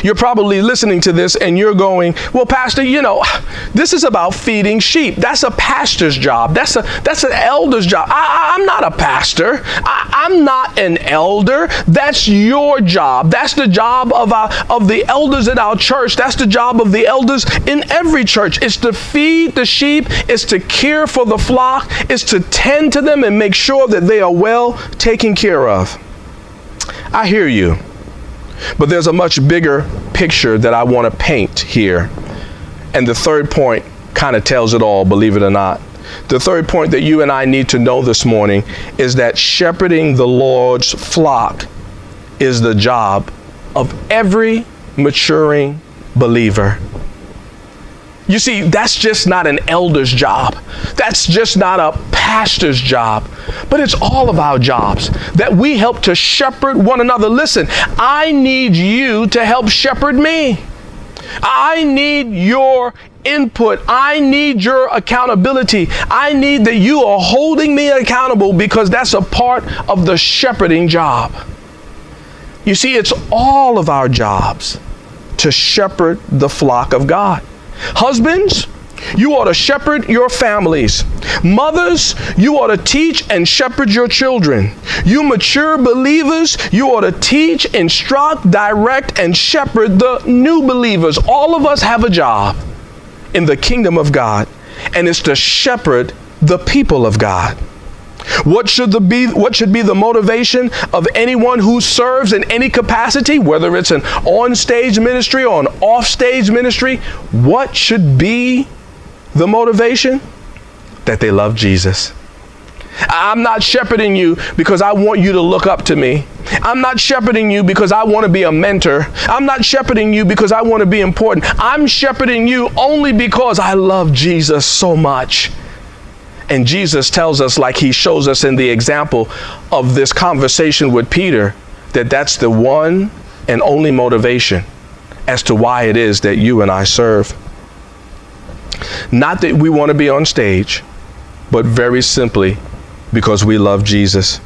You're probably listening to this and you're going, well, Pastor, this is about feeding sheep. That's a pastor's job. That's an elder's job. I'm not a pastor. I'm not an elder. That's your job. That's the job of the elders in our church. That's the job of the elders in every church. It's to feed the sheep. It's to care for the flock. It's to tend to them and make sure that they are well taken care of. I hear you. But there's a much bigger picture that I want to paint here. And the third point kind of tells it all, believe it or not. The third point that you and I need to know this morning is that shepherding the Lord's flock is the job of every maturing believer. You see, that's just not an elder's job. That's just not a pastor's job. But it's all of our jobs that we help to shepherd one another. Listen, I need you to help shepherd me. I need your input. I need your accountability. I need that you are holding me accountable, because that's a part of the shepherding job. You see, it's all of our jobs to shepherd the flock of God. Husbands, you ought to shepherd your families. Mothers, you ought to teach and shepherd your children. You mature believers, you ought to teach, instruct, direct, and shepherd the new believers. All of us have a job in the kingdom of God, and it's to shepherd the people of God. What should be the motivation of anyone who serves in any capacity, whether it's an on-stage ministry or an off-stage ministry? What should be the motivation? That they love Jesus. I'm not shepherding you because I want you to look up to me. I'm not shepherding you because I want to be a mentor. I'm not shepherding you because I want to be important. I'm shepherding you only because I love Jesus so much. And Jesus tells us, like he shows us in the example of this conversation with Peter, that that's the one and only motivation as to why it is that you and I serve. Not that we want to be on stage, but very simply because we love Jesus.